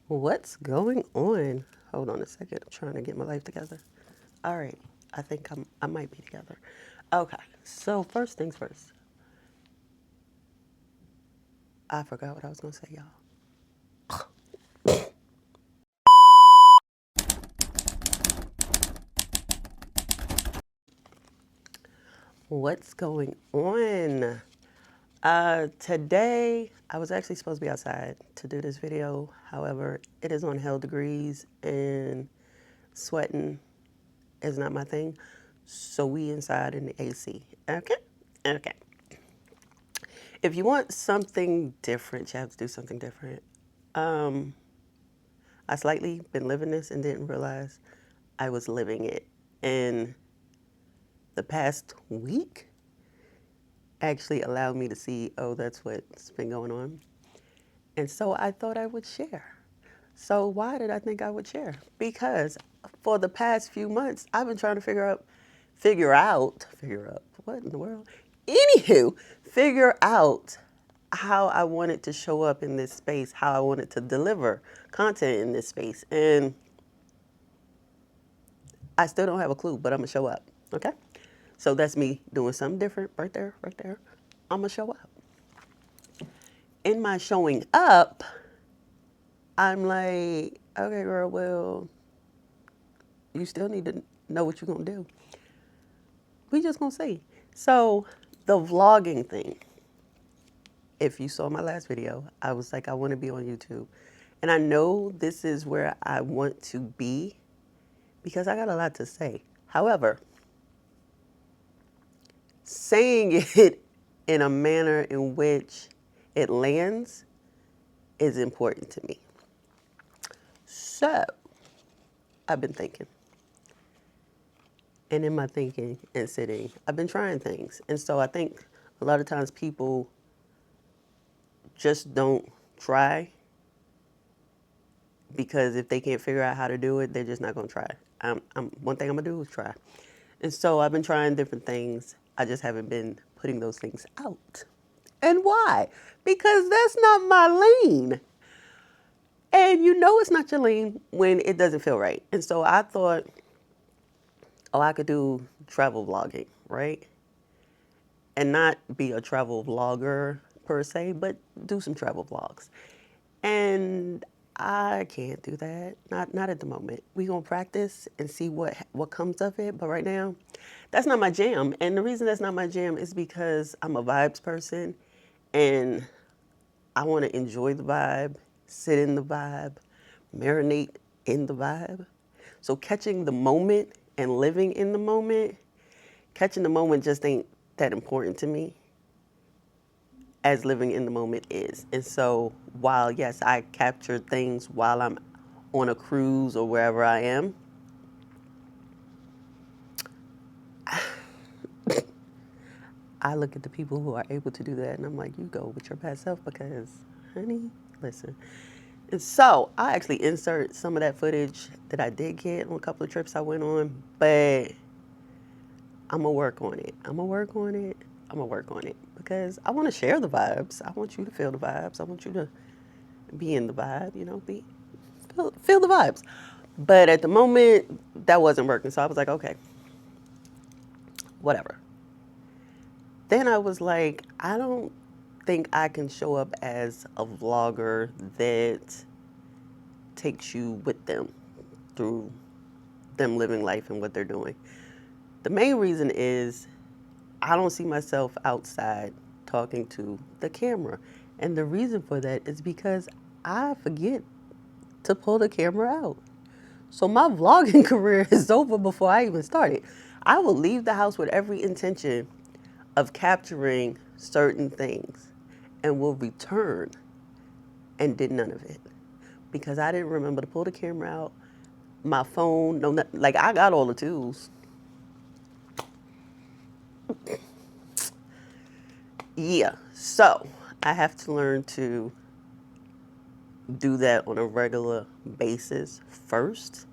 What's going on? Hold on a second. I'm trying to get my life together. All right. I think I might be together. Okay. So first things first. I forgot what I was gonna say, y'all. What's going on? Today I was actually supposed to be outside to do this video. However, it is on hell degrees and sweating is not my thing. So we inside in the AC. Okay? Okay. If you want something different, you have to do something different. Um, I slightly been living this and didn't realize I was living it. And the past week actually allowed me to see, oh, that's what's been going on. And so I thought I would share. So why did I think I would share? Because for the past few months, I've been trying to figure out, what in the world? Anywho, figure out how I wanted to show up in this space, how I wanted to deliver content in this space. And I still don't have a clue, but I'm gonna show up. Okay? So that's me doing something different right there, right there. I'm gonna show up. In my showing up, I'm like, okay, girl, well, you still need to know what you're gonna do. We just gonna see. So the vlogging thing, if you saw my last video, I was like, I want to be on YouTube. And I know this is where I want to be because I got a lot to say. However, saying it in a manner in which it lands is important to me. So I've been thinking. And in my thinking and sitting, I've been trying things. And so I think a lot of times people just don't try because if they can't figure out how to do it, they're just not going to try. One thing I'm going to do is try. And so I've been trying different things. I just haven't been putting those things out. And why? Because that's not my lane. And you know it's not your lane when it doesn't feel right. And so I thought, oh, I could do travel vlogging, right? And not be a travel vlogger per se, but do some travel vlogs. And I can't do that. Not at the moment. We gonna practice and see what comes of it. But right now, that's not my jam. And the reason that's not my jam is because I'm a vibes person, and I want to enjoy the vibe, sit in the vibe, marinate in the vibe. So catching the moment and living in the moment, catching the moment just ain't that important to me as living in the moment is. And so while, yes, I capture things while I'm on a cruise or wherever I am, I look at the people who are able to do that and I'm like, you go with your best self because, honey, listen. And so I actually insert some of that footage that I did get on a couple of trips I went on, but I'm gonna work on it. I'm gonna work on it. I'm gonna work on it because I want to share the vibes. I want you to feel the vibes. I want you to be in the vibe, feel the vibes. But at the moment, that wasn't working. So I was like, okay, whatever. Then I was like, I don't think I can show up as a vlogger that takes you with them through them living life and what they're doing. The main reason is I don't see myself outside talking to the camera. And the reason for that is because I forget to pull the camera out. So my vlogging career is over before I even started. I will leave the house with every intention of capturing certain things and will return and did none of it because I didn't remember to pull the camera out. My phone, no, like I got all the tools. Yeah, so I have to learn to do that on a regular basis first,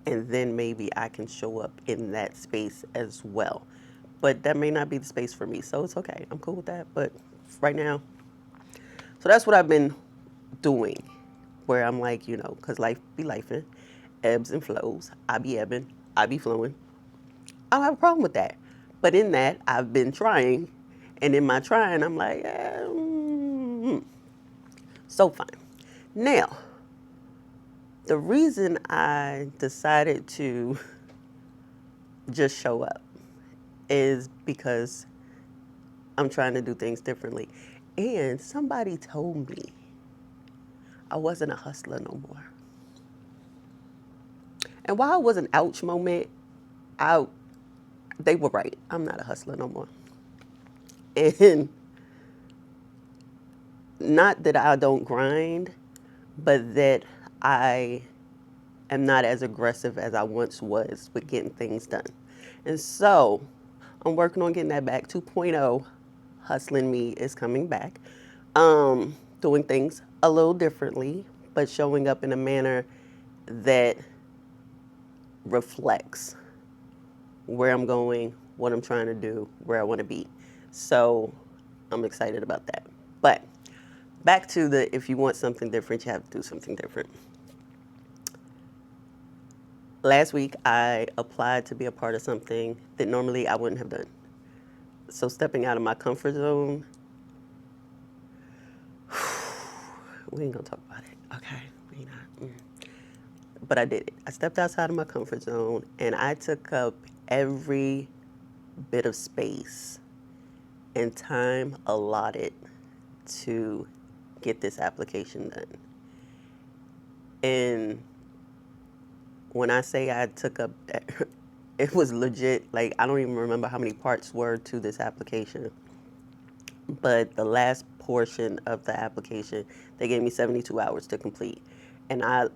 and then maybe I can show up in that space as well. But that may not be the space for me, so it's okay. I'm cool with that. But right now, so that's what I've been doing. where I'm like, because life be lifing, ebbs and flows. I be ebbing, I be flowing. I don't have a problem with that. But in that, I've been trying, and in my trying, I'm like, so fine. Now, the reason I decided to just show up is because I'm trying to do things differently. And somebody told me I wasn't a hustler no more. And while it was an ouch moment, I they were right. I'm not a hustler no more. And not that I don't grind, but that I am not as aggressive as I once was with getting things done. And so I'm working on getting that back. 2.0 hustling me is coming back. Doing things a little differently, but showing up in a manner that reflects where I'm going, what I'm trying to do, where I want to be. So I'm excited about that. But back to the if you want something different, you have to do something different. Last week, I applied to be a part of something that normally I wouldn't have done. So stepping out of my comfort zone, we ain't gonna talk about it, okay? We not. But I did it. I stepped outside of my comfort zone, and I took up every bit of space and time allotted to get this application done. And when I say I took up, it was legit. Like, I don't even remember how many parts were to this application. But the last portion of the application, they gave me 72 hours to complete. And I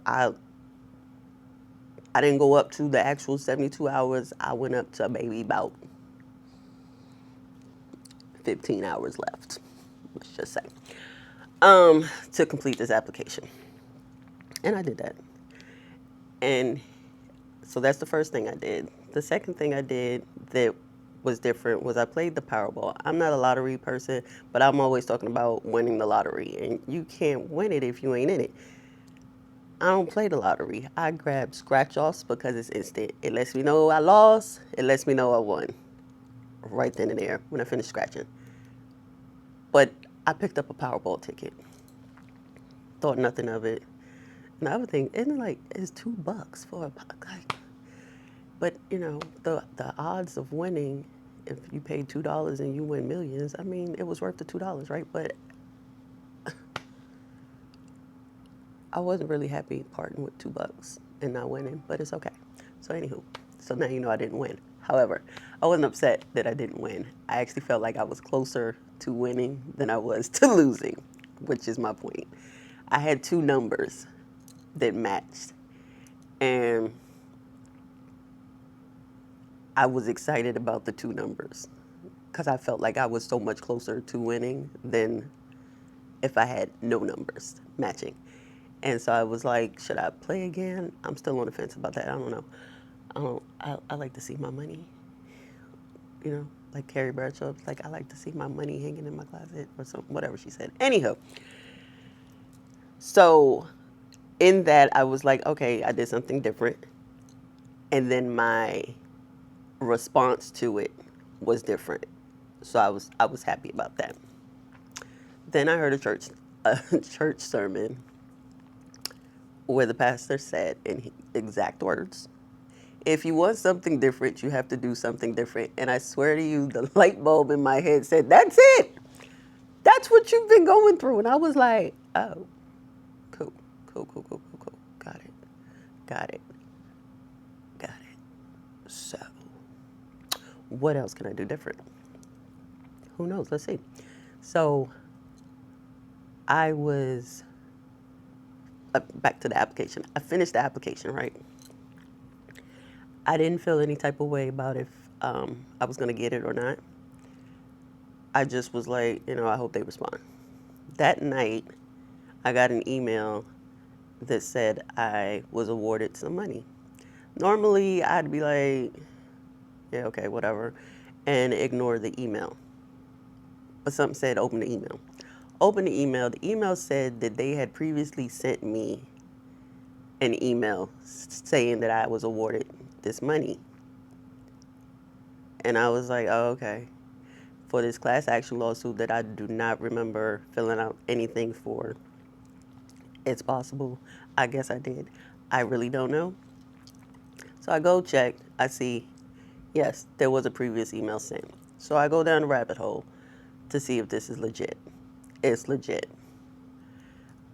didn't go up to the actual 72 hours. I went up to maybe about 15 hours left, let's just say, to complete this application. And I did that. And so that's the first thing I did. The second thing I did that was different was I played the Powerball. I'm not a lottery person, but I'm always talking about winning the lottery. And you can't win it if you ain't in it. I don't play the lottery. I grab scratch-offs because it's instant. It lets me know I lost. It lets me know I won. Right then and there when I finish scratching. But I picked up a Powerball ticket. Thought nothing of it. And the other thing, isn't it like, it's $2 for a like, but the odds of winning, if you paid $2 and you win millions, I mean, it was worth the $2, right? But I wasn't really happy parting with $2 and not winning, but it's okay. So anywho, so now you know I didn't win. However, I wasn't upset that I didn't win. I actually felt like I was closer to winning than I was to losing, which is my point. I had two numbers that matched, and I was excited about the two numbers because I felt like I was so much closer to winning than if I had no numbers matching. And so I was like, should I play again? I'm still on the fence about that. I don't know. I like to see my money, like Carrie Bradshaw. Like, I like to see my money hanging in my closet or something, whatever she said. Anyhow, so in that, I was like, okay, I did something different. And then my response to it was different. So I was happy about that. Then I heard a church sermon where the pastor said in exact words, if you want something different, you have to do something different. And I swear to you, the light bulb in my head said, that's it. That's what you've been going through. And I was like, oh, cool. Got it. Got it. So, what else can I do different? Who knows? Let's see. So, I was back to the application. I finished the application, right? I didn't feel any type of way about if I was going to get it or not. I just was like, I hope they respond. That night, I got an email that said I was awarded some money. Normally, I'd be like, yeah, okay, whatever, and ignore the email. But something said open the email. Open the email. The email said that they had previously sent me an email saying that I was awarded this money. And I was like, oh, okay. For this class action lawsuit that I do not remember filling out anything for. It's possible. I guess I did. I really don't know. So I go check. I see, yes, there was a previous email sent. So I go down the rabbit hole to see if this is legit. It's legit.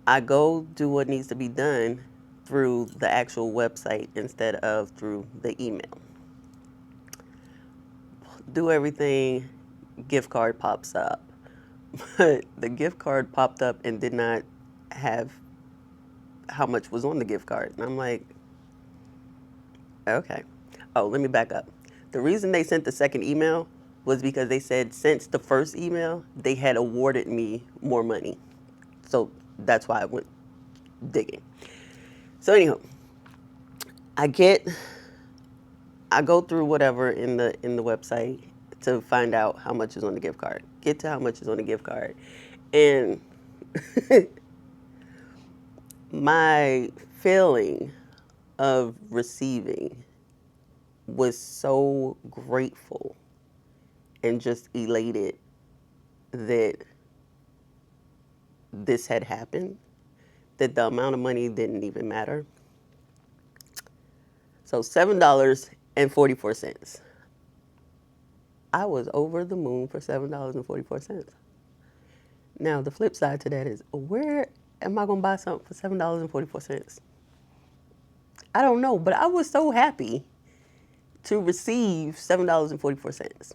I go do what needs to be done through the actual website instead of through the email. Do everything, gift card pops up. But the gift card popped up and did not have how much was on the gift card. And I'm like, okay. Oh, let me back up. The reason they sent the second email was because they said since the first email, they had awarded me more money. So that's why I went digging. So anyhow, I go through whatever in the website to find out how much is on the gift card. Get to how much is on the gift card. And my feeling of receiving was so grateful and just elated that this had happened, that the amount of money didn't even matter. So $7.44. I was over the moon for $7.44. Now the flip side to that is, where am I gonna buy something for $7.44? I don't know, but I was so happy to receive $7.44.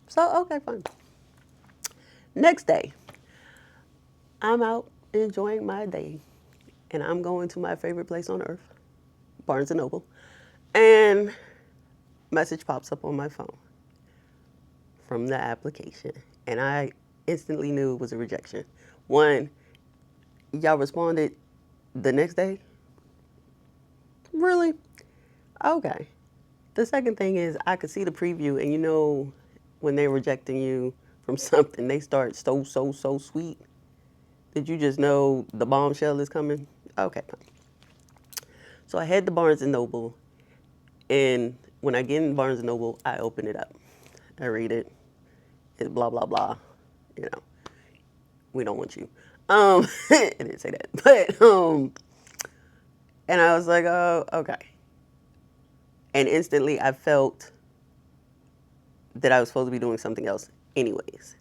So okay, fine. Next day, I'm out enjoying my day, and I'm going to my favorite place on earth, Barnes and Noble, and message pops up on my phone from the application, and I instantly knew it was a rejection. One, y'all responded the next day? Really? Okay. The second thing is I could see the preview, and you know when they're rejecting you from something, they start so sweet. Did you just know the bombshell is coming? Okay. So I head to Barnes and Noble, and when I get in Barnes and Noble, I open it up. I read it. It's blah blah blah. You know, we don't want you. It didn't say that, but and I was like, oh, okay. And instantly, I felt that I was supposed to be doing something else, anyways.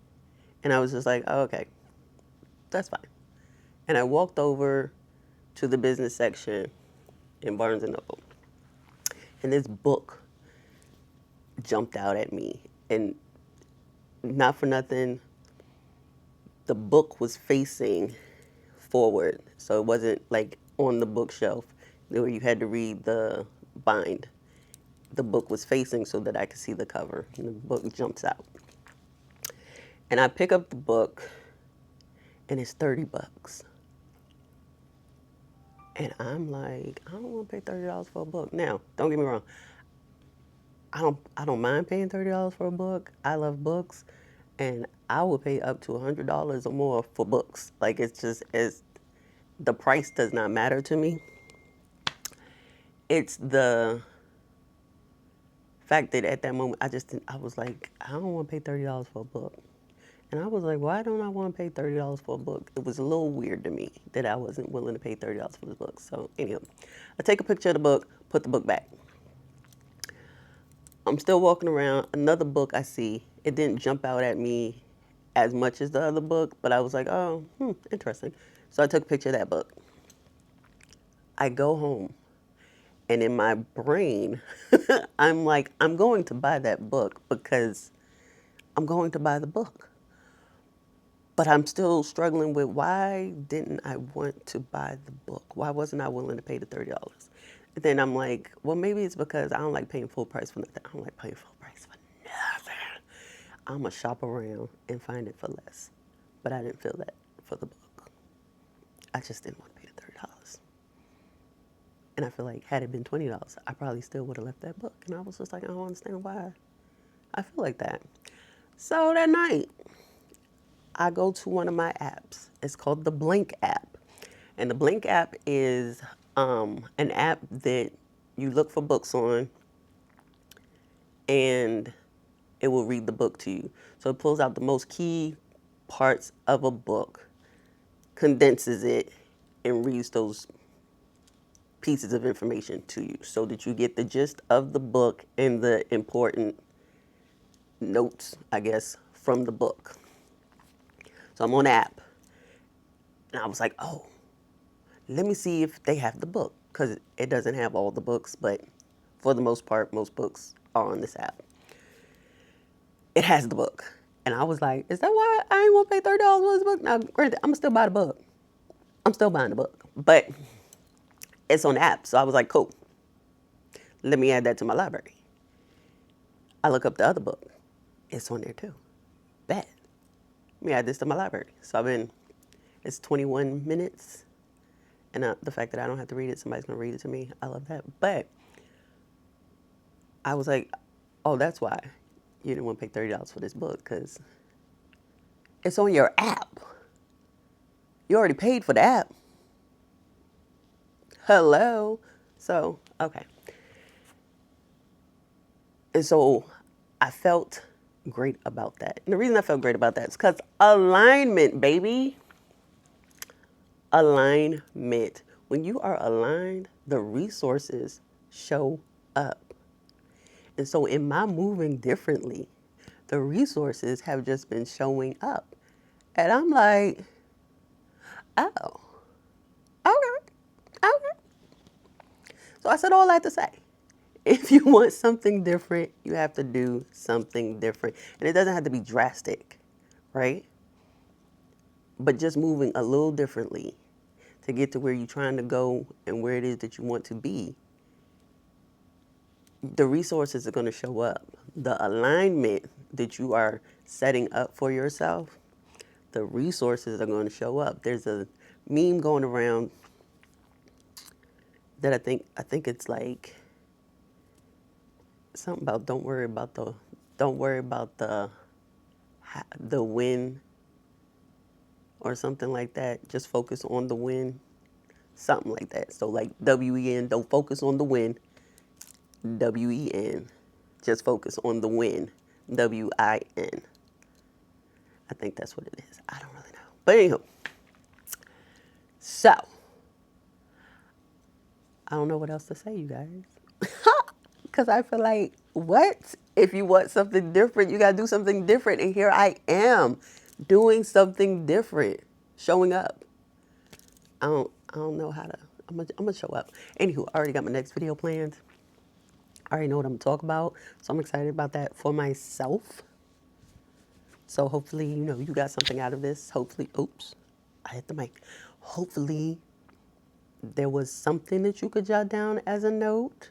And I was just like, oh, okay, that's fine. And I walked over to the business section in Barnes and Noble, and this book jumped out at me, and not for nothing, the book was facing forward, so it wasn't like on the bookshelf where you had to read the bind. The book was facing so that I could see the cover, and the book jumps out. And I pick up the book, and it's $30. And I'm like, I don't want to pay $30 for a book. Now, don't get me wrong. I don't mind paying $30 for a book. I love books, and I will pay up to $100 or more for books. Like the price does not matter to me. It's the fact that at that moment I was like, I don't want to pay $30 for a book. And I was like, why don't I want to pay $30 for a book? It was a little weird to me that I wasn't willing to pay $30 for this book. So anyhow, I take a picture of the book, put the book back. I'm still walking around. Another book I see. It didn't jump out at me as much as the other book, but I was like, oh, interesting. So I took a picture of that book. I go home, and in my brain, I'm like, I'm going to buy that book because I'm going to buy the book. But I'm still struggling with, why didn't I want to buy the book? Why wasn't I willing to pay the $30? And then I'm like, well, maybe it's because I don't like paying full price for nothing. I don't like paying full price for nothing. I'm going to shop around and find it for less. But I didn't feel that for the book. I just didn't want to pay the $30. And I feel like had it been $20, I probably still would have left that book. And I was just like, I don't understand why I feel like that. So that night, I go to one of my apps. It's called the Blink app. And the Blink app is an app that you look for books on and it will read the book to you. So it pulls out the most key parts of a book, condenses it, and reads those pieces of information to you so that you get the gist of the book and the important notes, I guess, from the book. So I'm on the app and I was like, oh, let me see if they have the book, because it doesn't have all the books, but for the most part, most books are on this app. It has the book. And I was like, is that why I ain't want to pay $30 for this book? Now, granted, I'm going to still buy the book. I'm still buying the book. But it's on the app. So I was like, cool. Let me add that to my library. I look up the other book. It's on there too. Bet. Let me add this to my library. So it's 21 minutes. And the fact that I don't have to read it, somebody's going to read it to me. I love that. But I was like, oh, that's why you didn't want to pay $30 for this book, because it's on your app. You already paid for the app. Hello. So, okay. And so I felt great about that. And the reason I felt great about that is because alignment, baby. Alignment. When you are aligned, the resources show up. And so in my moving differently, the resources have just been showing up. And I'm like, oh, okay, okay. So I said all that to say, if you want something different, you have to do something different. And it doesn't have to be drastic, right? But just moving a little differently to get to where you're trying to go and where it is that you want to be, the resources are going to show up. The alignment that you are setting up for yourself, the resources are going to show up. There's a meme going around that I think it's like something about don't worry about the win or something like that. Just focus on the win. Something like that. So like WEN, don't focus on the win. WEN, just focus on the win. WIN. I think that's what it is. I don't really know. But anywho, so I don't know what else to say, you guys. Because I feel like, what? If you want something different, you got to do something different. And here I am doing something different, showing up. I don't know how to, I'm gonna show up. Anywho, I already got my next video planned. I already know what I'm gonna talk about. So I'm excited about that for myself. So hopefully, you got something out of this. Hopefully, oops, I hit the mic. Hopefully there was something that you could jot down as a note.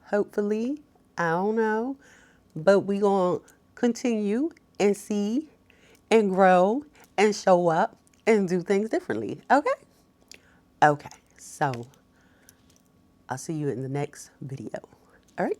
Hopefully, I don't know. But we gonna continue and see and grow and show up and do things differently. Okay? Okay, so I'll see you in the next video. All right?